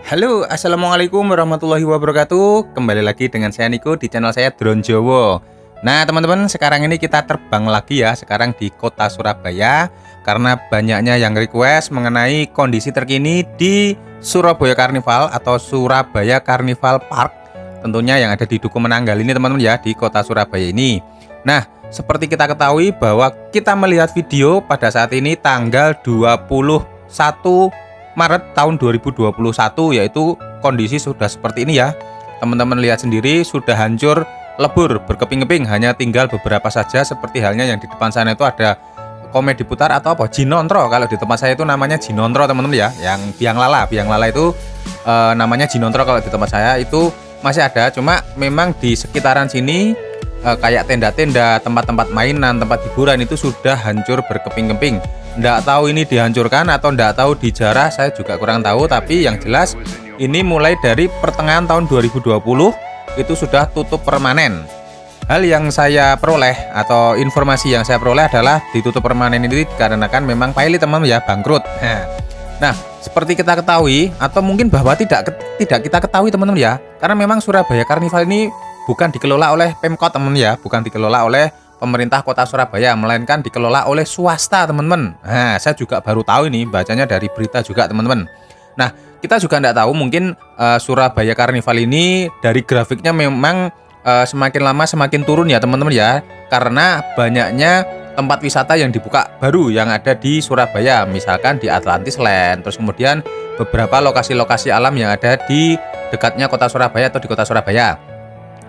Halo, assalamualaikum warahmatullahi wabarakatuh. Kembali lagi dengan saya Niko di channel saya Drone Jowo. Nah, teman-teman, sekarang ini kita terbang lagi ya. Sekarang di kota Surabaya karena banyaknya yang request mengenai kondisi terkini di Surabaya Carnival atau Surabaya Carnival Park. Tentunya yang ada di Duku Menanggal ini, teman-teman ya, di kota Surabaya ini. Nah, seperti kita ketahui bahwa kita melihat video pada saat ini tanggal 21 Maret tahun 2021, yaitu kondisi sudah seperti ini ya. Teman-teman lihat sendiri sudah hancur lebur berkeping-keping, hanya tinggal beberapa saja seperti halnya yang di depan sana itu ada komedi putar atau apa Jinontro. Kalau di tempat saya itu namanya Jinontro, teman-teman ya. Yang biang lala itu namanya Jinontro kalau di tempat saya itu masih ada. Cuma memang di sekitaran sini kayak tenda-tenda, tempat-tempat mainan, tempat hiburan itu sudah hancur berkeping-keping. Nggak tahu ini dihancurkan atau nggak tahu dijarah, saya juga kurang tahu. Tapi yang jelas ini mulai dari pertengahan tahun 2020 itu sudah tutup permanen. Hal yang saya peroleh atau informasi yang saya peroleh adalah ditutup permanen ini dikarenakan memang pilot teman ya bangkrut. Nah, seperti kita ketahui atau mungkin bahwa tidak kita ketahui teman-teman ya, karena memang Surabaya Carnival ini bukan dikelola oleh Pemkot teman ya, bukan dikelola oleh pemerintah kota Surabaya, melainkan dikelola oleh swasta teman-teman. Nah, saya juga baru tahu ini, bacanya dari berita juga teman-teman. Nah, kita juga tidak tahu mungkin Surabaya Carnival ini dari grafiknya memang semakin lama semakin turun ya teman-teman ya, karena banyaknya tempat wisata yang dibuka baru yang ada di Surabaya, misalkan di Atlantis Land, terus kemudian beberapa lokasi-lokasi alam yang ada di dekatnya kota Surabaya atau di kota Surabaya.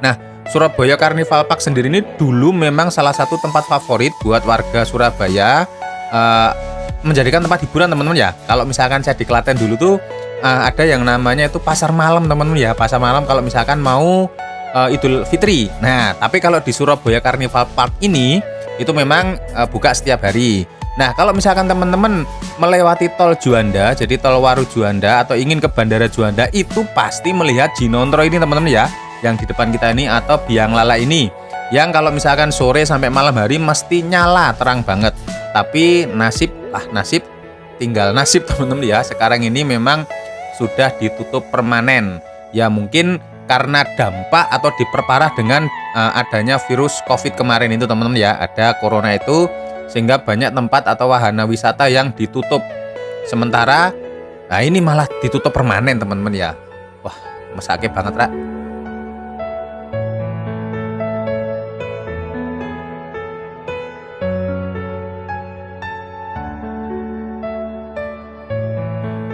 Nah, Surabaya Carnival Park sendiri ini dulu memang salah satu tempat favorit buat warga Surabaya, menjadikan tempat hiburan teman-teman ya. Kalau misalkan saya di Klaten dulu tuh ada yang namanya itu pasar malam teman-teman ya, pasar malam kalau misalkan mau Idul Fitri. Nah, tapi kalau di Surabaya Carnival Park ini itu memang buka setiap hari. Nah, kalau misalkan teman-teman melewati tol Juanda, jadi tol Waru Juanda atau ingin ke Bandara Juanda, itu pasti melihat Jinontro ini teman-teman ya, yang di depan kita ini atau biang lala ini, yang kalau misalkan sore sampai malam hari mesti nyala terang banget. Tapi nasib tinggal nasib teman-teman ya, sekarang ini memang sudah ditutup permanen ya, mungkin karena dampak atau diperparah dengan adanya virus COVID kemarin itu teman-teman ya, ada corona itu, sehingga banyak tempat atau wahana wisata yang ditutup sementara. Nah, ini malah ditutup permanen teman-teman ya. Wah, mesake banget Ra.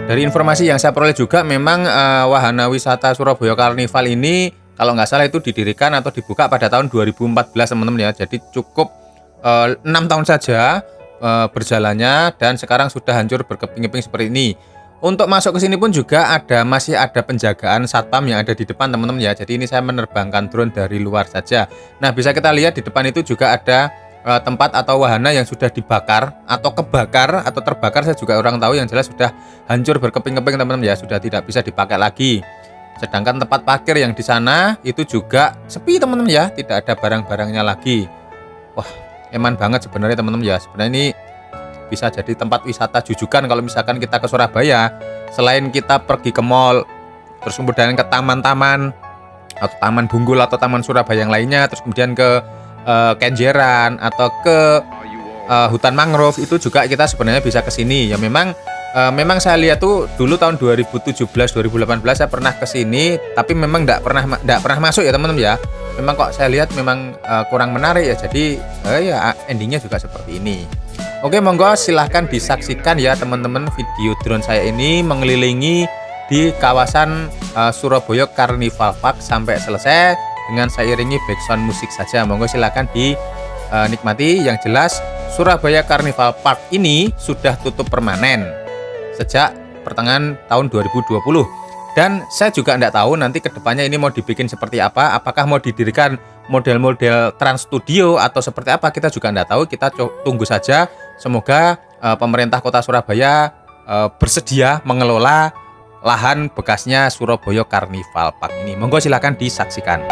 Dari informasi yang saya peroleh juga memang wahana wisata Surabaya Carnival ini kalau nggak salah itu didirikan atau dibuka pada tahun 2014 teman-teman ya. Jadi cukup 6 tahun saja berjalannya dan sekarang sudah hancur berkeping-keping seperti ini. Untuk masuk ke sini pun juga masih ada penjagaan satpam yang ada di depan teman-teman ya. Jadi ini saya menerbangkan drone dari luar saja. Nah, bisa kita lihat di depan itu juga ada tempat atau wahana yang sudah dibakar atau kebakar atau terbakar, saya juga orang tahu, yang jelas sudah hancur berkeping-keping teman-teman ya, sudah tidak bisa dipakai lagi. Sedangkan tempat parkir yang di sana itu juga sepi teman-teman ya, tidak ada barang-barangnya lagi. Wah, eman banget sebenarnya teman-teman ya. Sebenarnya ini bisa jadi tempat wisata jujukan kalau misalkan kita ke Surabaya. Selain kita pergi ke mall, terus kemudian ke taman-taman atau Taman Bunggul atau Taman Surabaya yang lainnya, terus kemudian ke Kenjeran atau ke hutan mangrove, itu juga kita sebenarnya bisa ke sini ya. Memang saya lihat tuh dulu tahun 2017 2018 saya pernah ke sini, tapi memang enggak pernah masuk ya teman-teman ya. Memang kok saya lihat memang kurang menarik ya. Jadi ya endingnya juga seperti ini. Oke, monggo silahkan disaksikan ya teman-teman video drone saya ini mengelilingi di kawasan Surabaya Carnival Park sampai selesai dengan saya iringi background musik saja. Monggo silakan dinikmati. Yang jelas Surabaya Carnival Park ini sudah tutup permanen sejak pertengahan tahun 2020. Dan saya juga tidak tahu nanti kedepannya ini mau dibikin seperti apa. Apakah mau didirikan model-model Trans Studio atau seperti apa, kita juga tidak tahu. Kita tunggu saja. Semoga pemerintah kota Surabaya bersedia mengelola lahan bekasnya Surabaya Carnival Park ini. Monggo silakan disaksikan.